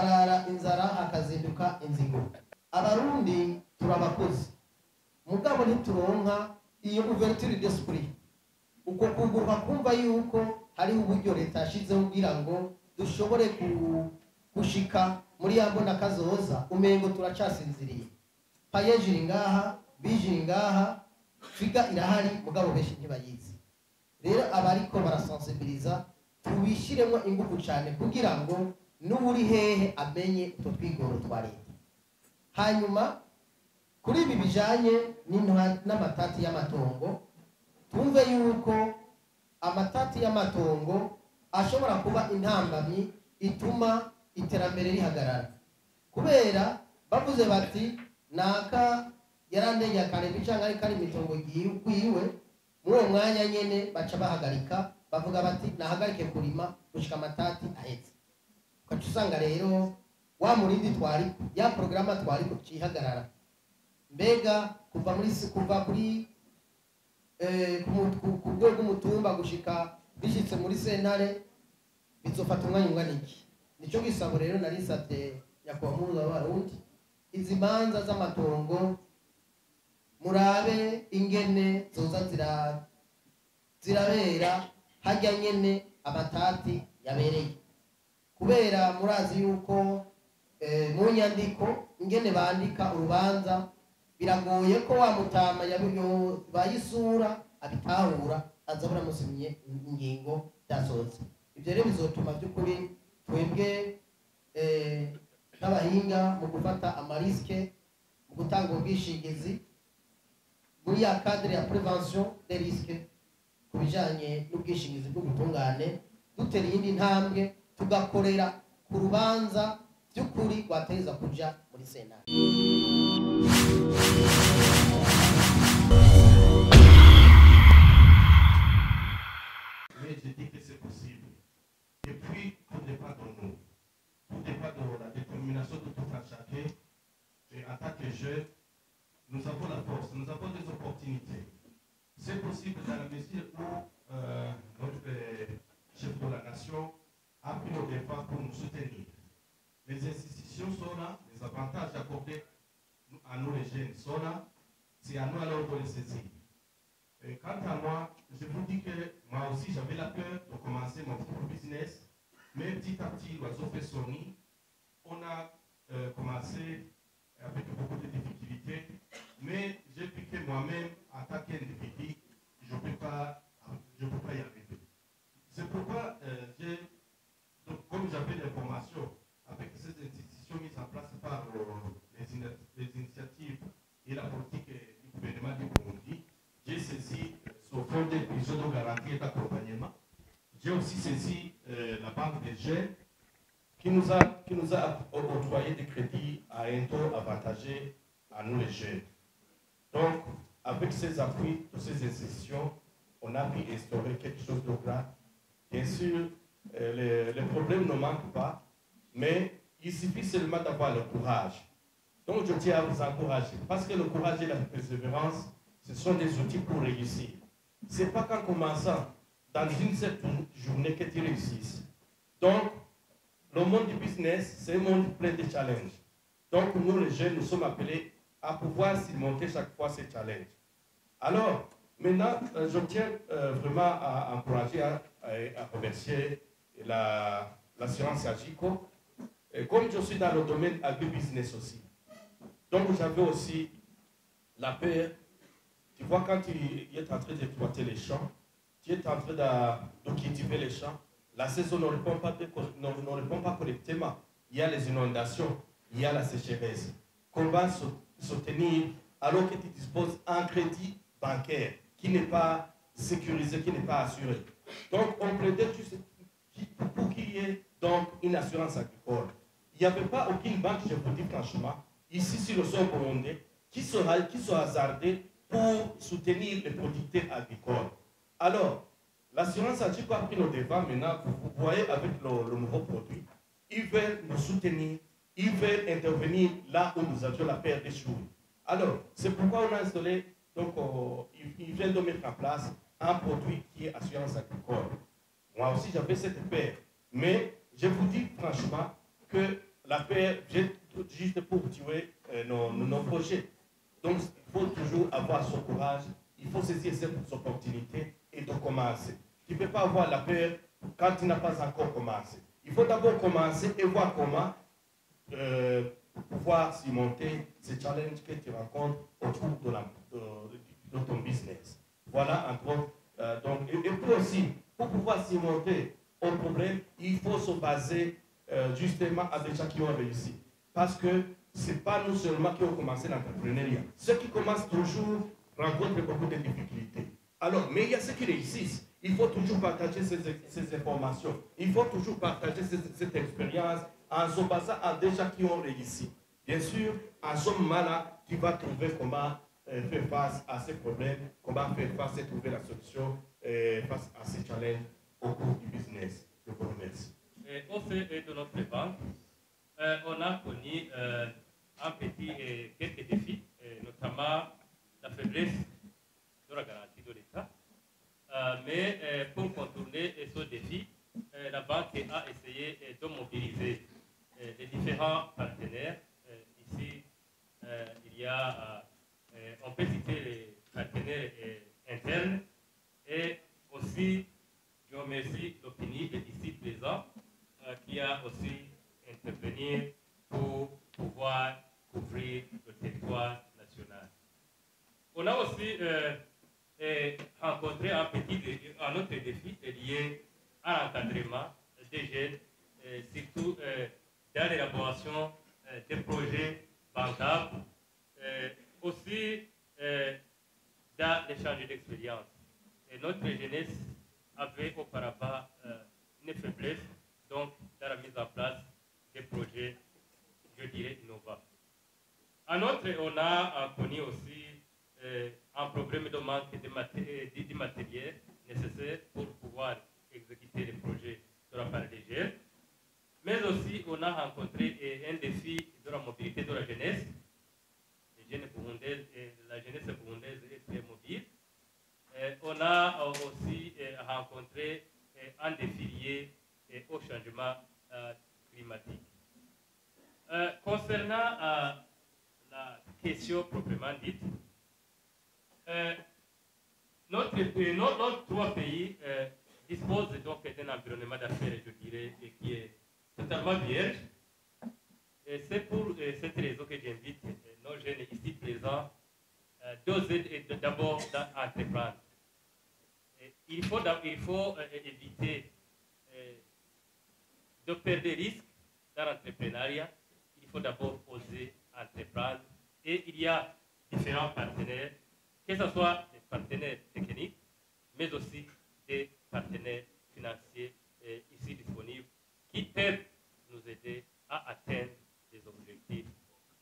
harara inzara hakazinduka inzigo. Abarundi turabakozi mugabo ntituronka iyo ouverture d'esprit, uko kuguruka kumva yuko hari uburyo leta yashizeho kugira ngo dushobore gushika muri yambona kazoza. Umengo turacasinziriye, payejiri ngaha, bijiri ngaha, figa irahari mugabo benshi ntibayizi. Rero abariko barasensibiliza tubishiremo ingufu cyane kugira ngo n'uburi hehe amenye utwo twigoro twa leta. Hanyuma kuri ibi bijanye n'amatati y'amatongo, tumve yuko amatati y'amatongo ashobora kuba intambamyi ituma iterambere rihagarara, kubera bavuze bati naka yarandenya kare bicanga ari kari mitongo giyiwe, muri uwo mwanya nyene baca bahagarika bavuga bati nahagarike kurima gushika amatati ahetse. Ukaca usanga rero wa murindi twari ya programa twari kucihagarara. Mbega kuva kuri ku rwego umutumba gushika bishitse muri sentare bizofata umwanya ungana iki? Nico gisabo rero narisabye nyakwamuza w'abarundi, izi manza z'amatongo murabe ingene zoza zirabera hajya nyene amatati yabereye, kubera murazi yuko mu nyandiko ingene bandika urubanza biragoye ko wa mutama bayisura abitahura azabura musimye ingingo byasohotse. Ibyo rero bizotuma by'ukuri twebwe n'abahinga mu gufata amariske mu gutanga ubwishingizi muri ya cadre ya prevention des risques ku bijanye n'ubwishingizi bw'ubutungane, dutera iyindi ntambwe tugakorera ku rubanza by'ukuri rwateza kuja muri sentare. Mais je dis que c'est possible. Et puis, tout dépend de nous. Tout dépend de la détermination de tout un chacun. Et en tant que jeunes, nous avons la force, nous avons des opportunités. C'est possible dans la mesure où notre chef de la nation a pris le départ pour nous soutenir. Les institutions sont là, les avantages accordés à nous les jeunes sont là, c'est à nous alors de les saisir. Et quant à moi, je vous dis que moi aussi j'avais la peur de commencer mon propre business, mais petit à petit, l'oiseau fait son nid. On a commencé avec beaucoup de difficultés, mais j'ai vu que moi-même, en tant qu'individu, je ne peux pas y arriver. C'est pourquoi comme j'avais l'information avec ces institutions mises en place par les initiatives et la politique du gouvernement du Burundi, j'ai saisi ce fonds de prison de garantie et d'accompagnement. J'ai aussi saisi la Banque des jeunes qui nous a octroyé des crédits à un taux avantagé à nous les jeunes. Donc, avec ces appuis de ces institutions, on a pu instaurer quelque chose de grand. Bien sûr, les problèmes ne manquent pas, mais il suffit seulement d'avoir le courage. Donc, je tiens à vous encourager, parce que le courage et la persévérance, ce sont des outils pour réussir. Ce n'est pas qu'en commençant dans une seule journée que tu réussis. Donc, le monde du business, c'est un monde plein de challenges. Donc, nous, les jeunes, nous sommes appelés à pouvoir surmonter chaque fois ces challenges. Alors, maintenant, je tiens vraiment à encourager, à remercier l'assurance Agico. Comme je suis dans le domaine agribusiness aussi. Donc, j'avais aussi la peur. Tu vois, quand tu es en train d'exploiter les champs, tu es en train de cultiver les champs, la saison ne répond pas correctement. Il y a les inondations, il y a la sécheresse. Comment se tenir alors que tu disposes d'un crédit bancaire qui n'est pas sécurisé, qui n'est pas assuré. Donc, on plaidait juste pour qu'il y ait donc une assurance agricole. Il n'y avait pas aucune banque, je vous dis franchement, ici sur le sol burundais, qui soit hasardée pour soutenir les producteurs agricoles. Alors, l'assurance agricole a pris le devant maintenant, vous voyez avec le nouveau produit, ils veulent nous soutenir, ils veulent intervenir là où nous avions la peur d'échouer. Alors, c'est pourquoi on a installé, donc ils viennent de mettre en place un produit qui est assurance agricole. Moi aussi, j'avais cette peur. Mais je vous dis franchement que la peur vient juste pour tuer nos projets. Donc, il faut toujours avoir son courage, il faut saisir ces opportunités et de commencer. Tu ne peux pas avoir la peur quand tu n'as pas encore commencé. Il faut d'abord commencer et voir comment pouvoir surmonter ces challenges que tu rencontres autour de ton business. Voilà, entre autres. Donc, et puis aussi, pour pouvoir surmonter un problème, il faut se baser justement à des gens qui ont réussi. Parce que ce n'est pas nous seulement qui ont commencé l'entrepreneuriat. Ceux qui commencent toujours rencontrent beaucoup de difficultés. Alors, mais il y a ceux qui réussissent. Il faut toujours partager ces informations. Il faut toujours partager cette expérience en se basant à des gens qui ont réussi. Bien sûr, à ce moment-là, tu vas trouver comment faire face à ces problèmes, comment faire face et trouver la solution face à ces challenges au cours du business. Je vous remercie. Au sein de notre banque, on a connu quelques défis, notamment la faiblesse de la garantie de l'État. Mais pour contourner ce défi, la banque a essayé de mobiliser les différents partenaires. Ici, il y a, on peut citer les partenaires internes et aussi, je remercie l'OPNIB ici présent qui a aussi intervenu pour pouvoir couvrir le territoire national. On a aussi rencontré un autre défi lié à l'encadrement des jeunes, surtout dans l'élaboration des projets bancables, aussi dans l'échange d'expériences. Notre jeunesse avait auparavant une faiblesse, donc dans la mise en place des projets, je dirais, innovants. En outre, on a connu aussi un problème de manque de matériel nécessaire pour pouvoir exécuter les projets de la part des jeunes. Mais aussi, on a rencontré un défi de la mobilité de la jeunesse. La jeunesse burundaise est très mobile. On a aussi rencontré un défi lié au changement climatique. Concernant la question proprement dite, notre trois pays disposent donc d'un environnement d'affaires, je dirais, qui est totalement vierge. C'est pour cette raison que j'invite nos jeunes ici présents d'oser d'abord entreprendre. Il faut éviter de perdre des risques dans l'entrepreneuriat. Il faut d'abord oser entreprendre. Et il y a différents partenaires, que ce soit des partenaires techniques, mais aussi des partenaires financiers ici disponibles, qui peuvent nous aider à atteindre les objectifs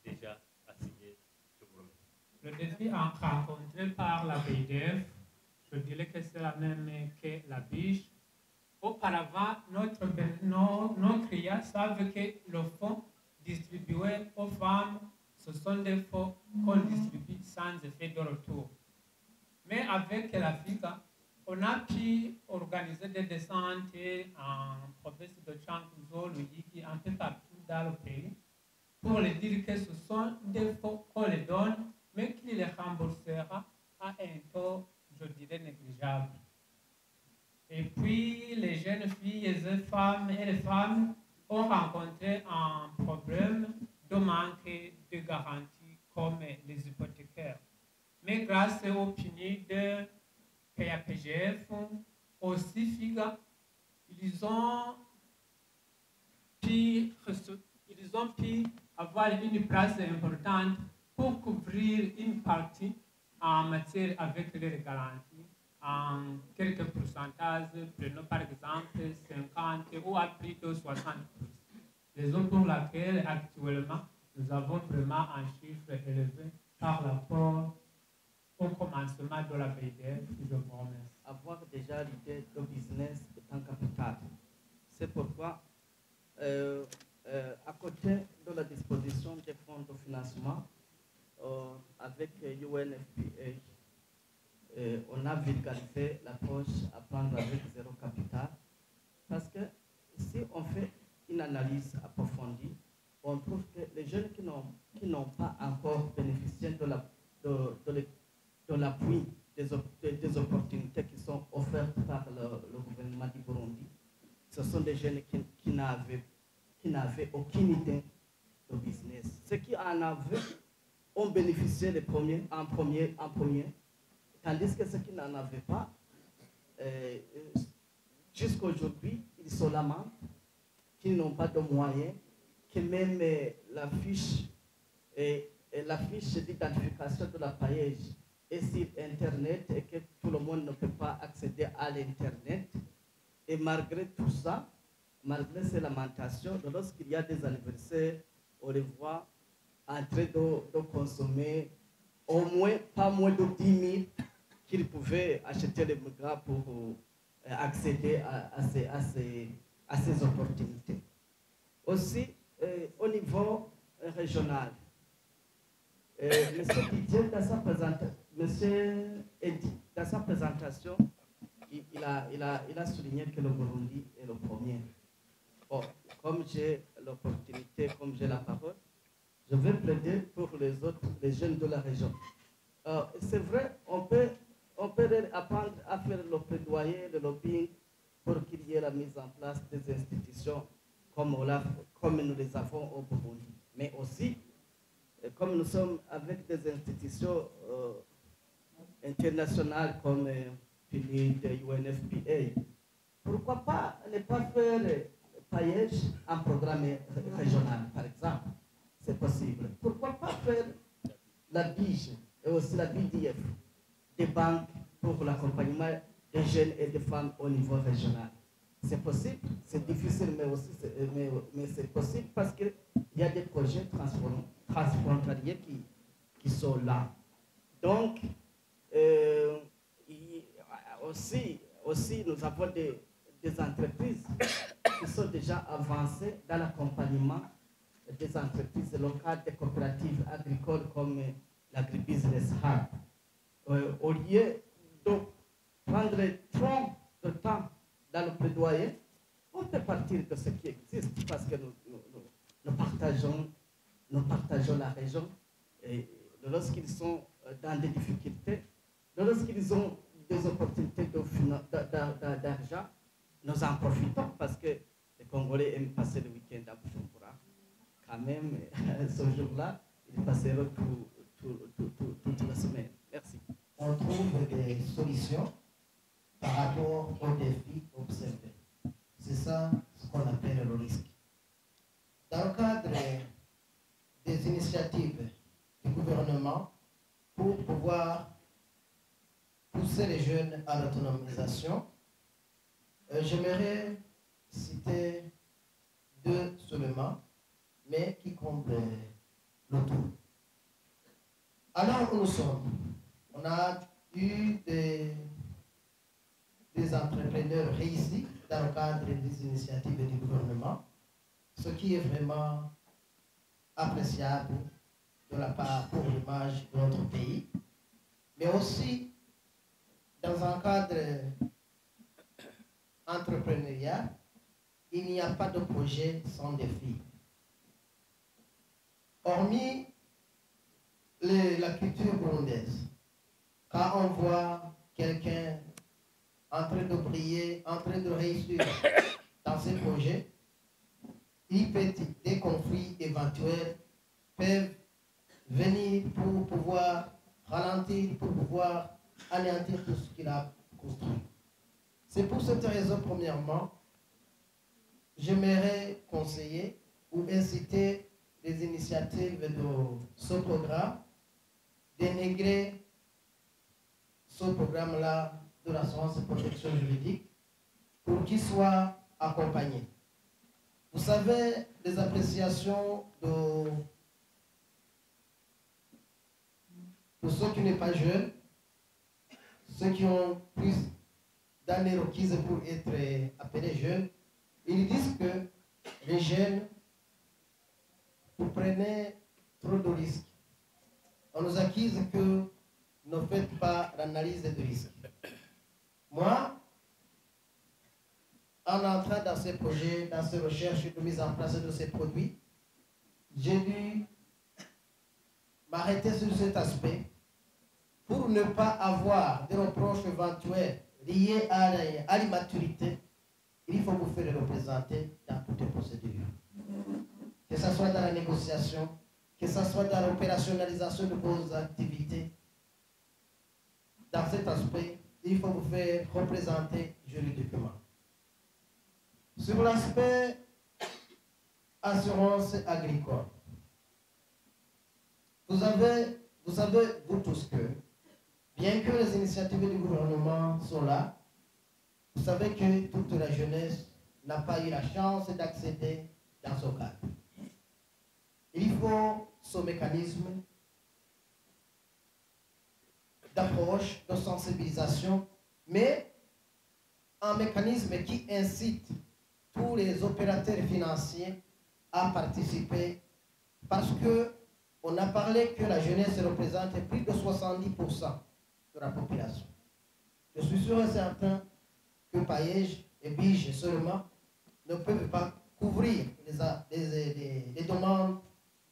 déjà assignés. Je vous remercie. Le défi rencontré par la BIDF, je dirais que c'est la même que la biche. Auparavant, nos clients savent que le fonds distribué aux femmes, ce sont des fonds qu'on distribue sans effet de retour. Mais avec la FICA, on a pu organiser des descentes en province de Chankuzo, Luigi, un peu partout dans le pays, pour les dire que ce sont des fonds qu'on les donne, mais qu'il les remboursera à un taux, je dirais, négligeable. Et puis, les jeunes filles et les femmes ont rencontré un problème de manque de garantie comme les hypothécaires. Mais grâce au PNID de PAPGF, aussi FIGA, ils ont pu avoir une place importante pour couvrir une partie en matière avec les garanties en quelques pourcentages, prenons par exemple 50 ou à plus de 60%. Raison pour laquelle actuellement nous avons vraiment un chiffre élevé par rapport au commencement de la BIDF. Je vous remercie. Avoir déjà l'idée de business est un capital. C'est pourquoi, à côté de la disposition des fonds de financement, avec UNFPA, on a vulgarisé l'approche à prendre avec zéro capital, parce que si on fait une analyse approfondie, on trouve que les jeunes qui n'ont pas encore bénéficié de l'appui des opportunités qui sont offertes par le gouvernement du Burundi, ce sont des jeunes qui n'avaient aucune idée de business. Ceux qui en avaient ont bénéficié en premier, tandis que ceux qui n'en avaient pas, jusqu'à aujourd'hui, ils se lamentent qu'ils n'ont pas de moyens, que même la fiche d'identification de la paillage est sur Internet et que tout le monde ne peut pas accéder à l'Internet. Et malgré tout ça, malgré ces lamentations, lorsqu'il y a des anniversaires, on les voit en train de consommer au moins, pas moins de 10 000 qu'ils pouvaient acheter les migrants pour accéder à ces opportunités. Aussi, au niveau régional, M. Didier, dans sa présentation, il a souligné que le Burundi est le premier. Bon, comme j'ai l'opportunité, comme j'ai la parole, je vais plaider pour les jeunes de la région. C'est vrai, on peut apprendre à faire le plaidoyer, le lobbying, pour qu'il y ait la mise en place des institutions comme nous les avons au Burundi. Mais aussi, comme nous sommes avec des institutions internationales comme PNUD, UNFPA, pourquoi pas ne pas faire paillage en programme régional, par exemple? C'est possible. Pourquoi pas faire la BIGE et aussi la BDF, des banques pour l'accompagnement des jeunes et des femmes au niveau régional? C'est possible, c'est difficile, mais c'est possible parce qu'il y a des projets transfrontaliers qui sont là. Donc, aussi, nous avons des entreprises qui sont déjà avancées dans l'accompagnement des entreprises locales, des coopératives agricoles comme l'Agribusiness Hub. Au lieu de prendre trop de temps dans le plaidoyer, on peut partir de ce qui existe parce que nous partageons la région. Et lorsqu'ils sont dans des difficultés, lorsqu'ils ont des opportunités d'argent, nous en profitons parce que les Congolais aiment passer le week-end à Bujumbura. Quand même, ce jour-là, ils passeront toute la semaine. Merci. On trouve des solutions par rapport aux défis observés. C'est ça ce qu'on appelle le risque. Dans le cadre des initiatives du gouvernement pour pouvoir pousser les jeunes à l'autonomisation, j'aimerais citer deux seulement, mais qui comblent le tout. Alors où nous sommes, on a eu des entrepreneurs réussis dans le cadre des initiatives du gouvernement, ce qui est vraiment appréciable de la part pour l'image de notre pays, mais aussi dans un cadre entrepreneurial, il n'y a pas de projet sans défi. Hormis la culture burundaise, quand on voit quelqu'un en train de briller, en train de réussir dans ses projets, des conflits éventuels peuvent venir pour pouvoir ralentir, pour pouvoir anéantir tout ce qu'il a construit. C'est pour cette raison, premièrement, j'aimerais conseiller ou inciter les initiatives de ce programme, dénigrer ce programme-là de l'assurance et protection juridique pour qu'il soit accompagné. Vous savez, les appréciations de ceux qui ne sont pas jeunes, ceux qui ont plus d'années requises pour être appelés jeunes, ils disent que les jeunes, vous prenez trop de risques. On nous accuse que ne faites pas l'analyse de risque. Moi, en entrant dans ces projets, dans ces recherches de mise en place de ces produits, arrêter sur cet aspect pour ne pas avoir des reproches éventuels liés à l'immaturité. Il faut vous faire les représenter dans toutes les procédures. Que ce soit dans la négociation, que ce soit dans l'opérationnalisation de vos activités. Dans cet aspect, il faut vous faire représenter juridiquement. Sur l'aspect assurance agricole, vous savez, vous tous, que bien que les initiatives du gouvernement sont là, vous savez que toute la jeunesse n'a pas eu la chance d'accéder dans ce cadre. Il faut ce mécanisme d'approche, de sensibilisation, mais un mécanisme qui incite tous les opérateurs financiers à participer, parce que on a parlé que la jeunesse représente plus de 70% de la population. Je suis sûr et certain que Paège et Bige seulement ne peuvent pas couvrir les demandes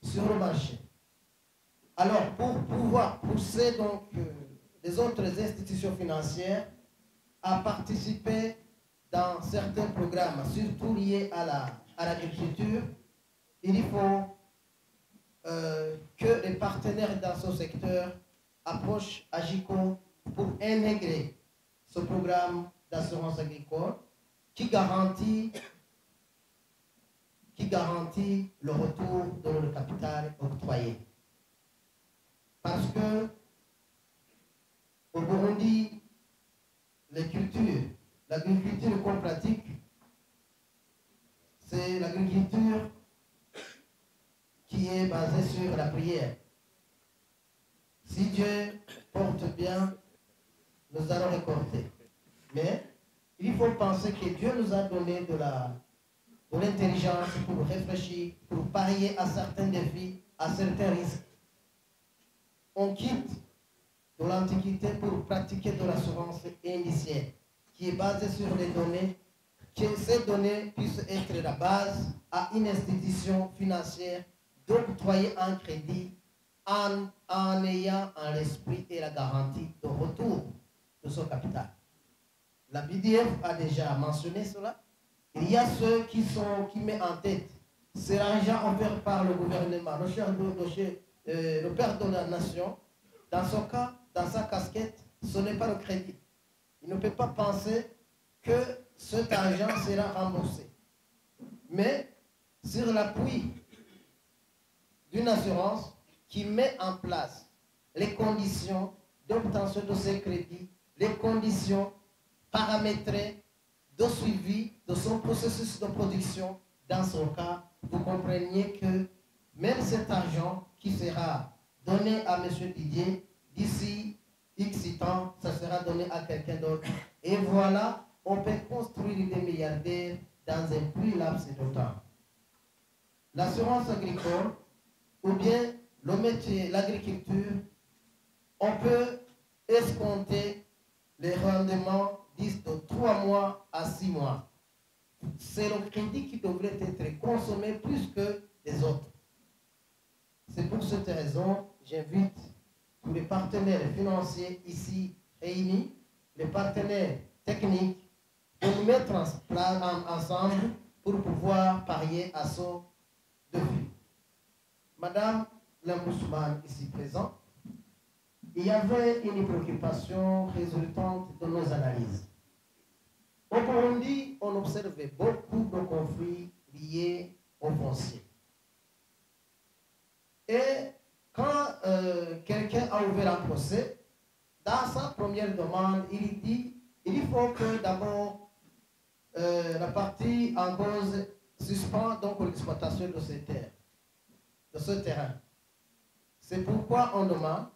sur le marché. Alors, pour pouvoir pousser donc les autres institutions financières à participer dans certains programmes, surtout liés à l'agriculture, il faut que les partenaires dans ce secteur approchent AGICO pour intégrer ce programme d'assurance agricole qui garantit le retour de le capital octroyé. Parce que au Burundi, l'agriculture qu'on pratique, c'est l'agriculture qui est basée sur la prière. Si Dieu porte bien, nous allons récolter. Mais il faut penser que Dieu nous a donné de l'intelligence pour réfléchir, pour parier à certains défis, à certains risques. On quitte de l'Antiquité pour pratiquer de l'assurance indiciaire, qui est basée sur les données, que ces données puissent être la base à une institution financière d'octroyer un crédit en ayant en l'esprit et la garantie de retour de son capital. La BDF a déjà mentionné cela. Il y a ceux qui mettent en tête, c'est l'argent offert par le gouvernement, le père de la nation. Dans son cas, dans sa casquette, ce n'est pas le crédit. Il ne peut pas penser que cet argent sera remboursé. Mais sur l'appui d'une assurance qui met en place les conditions d'obtention de ces crédits, les conditions paramétrées de suivi de son processus de production. Dans son cas, vous compreniez que même cet argent qui sera donné à M. Didier, d'ici X temps, ça sera donné à quelqu'un d'autre. Et voilà, on peut construire des milliardaires dans un plus laps de temps. L'assurance agricole, ou bien le métier, l'agriculture, on peut escompter les rendements de 3 mois à 6 mois. C'est le crédit qui devrait être consommé plus que les autres. C'est pour cette raison, j'invite tous les partenaires financiers ici réunis, les partenaires techniques, de nous mettre ensemble pour pouvoir parier à ce défi. Madame Lambousman, ici présente, il y avait une préoccupation résultante de nos analyses. Au Burundi, on observait beaucoup de conflits liés au foncier. Et quand quelqu'un a ouvert un procès, dans sa première demande, il dit il faut que d'abord la partie en cause suspende donc l'exploitation de ces terres, de ce terrain. C'est pourquoi on demande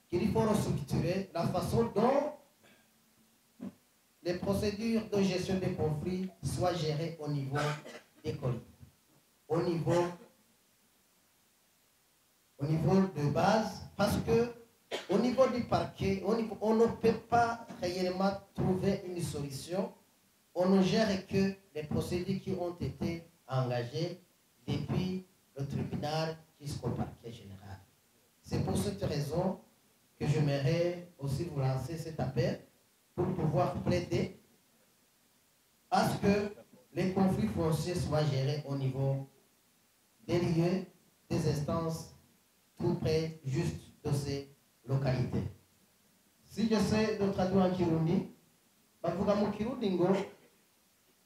qu'il faut restructurer la façon dont les procédures de gestion des conflits soient gérées au niveau des colis, au niveau de base, parce que au niveau du parquet, on ne peut pas réellement trouver une solution. On ne gère que les procédures qui ont été engagées depuis le tribunal jusqu'au parquet général. C'est pour cette raison que j'aimerais aussi vous lancer cet appel pour pouvoir plaider à ce que les conflits fonciers soient gérés au niveau des lieux, des instances, tout près juste de ces localités. Si j'essaie de traduire en Kirundi, bavuga mu Kirundi ngo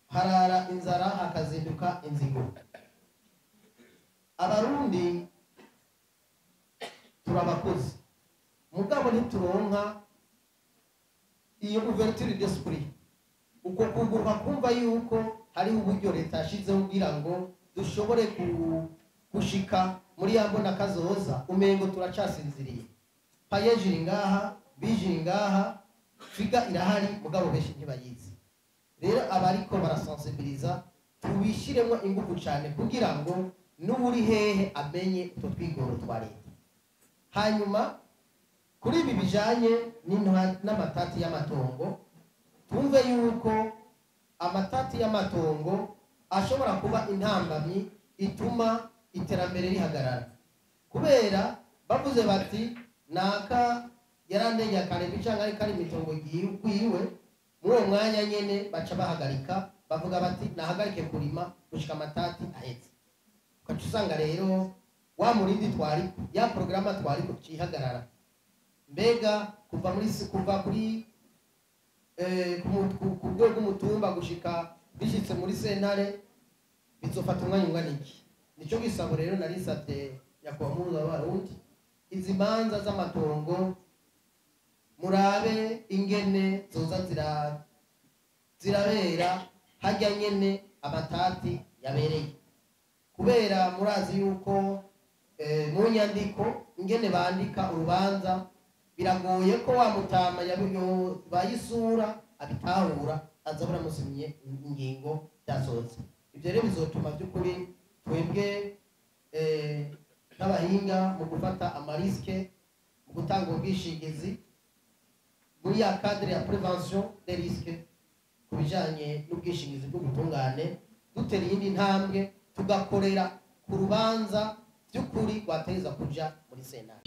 harara inzara hakazinduka inzigo. Abarundi turabakozi mugabo ntituronka iyo ouverture d'esprit, uko kugurwa kumva yuko hariho uburyo leta yashizeho kugira ngo dushobore gushika muri ya mbona kazoza. Umengo turacasinziriye, payeje iri ngaha, bije iri ngaha, figa irahari mugabo benshi ntibayizi. Rero abariko barasensibiliza tubishiremo ingufu cyane kugira ngo n'uri hehe amenye utwo twigoro twa leta. Hanyuma kuri ibi bijanye n'amatati y'amatongo, twumve yuko amatati y'amatongo ashobora kuba intambamyi ituma iterambere rihagarara, kubera bavuze bati naka yarandenge akareba icanga ari kari mitongo yiwe, muri uwo mwanya nyene baca bahagarika bavuga bati nahagarike kurima gushika amatati ahetse. Ukaca usanga rero wa murindi twari ya programa twari kucihagarara. Mbega kuva kuri ku rwego rw'umutumba gushika bishitse muri sentare bizofata umwanya ungana iki? Nico gisabo rero narisavye nyakubahwa w'Abarundi, izi manza z'amatongo murabe ingene zoza zirabera hajya nyene amatati yabereye, kubera murazi yuko mu nyandiko ingene bandika urubanza biragoye ko wa mutama bayisura abitahura aza buramusimye ingingo yasohotse. Ibyo rero bizotuma by'ukuri twebwe n'abahinga mu gufata amariske, mu gutanga ubwishingizi muri ya cadre ya prevention des risques ku bijanye n'ubwishingizi bw'ubutungane, dutera iyindi ntambwe tugakorera ku rubanza by'ukuri rwatereza kuja muri sentare.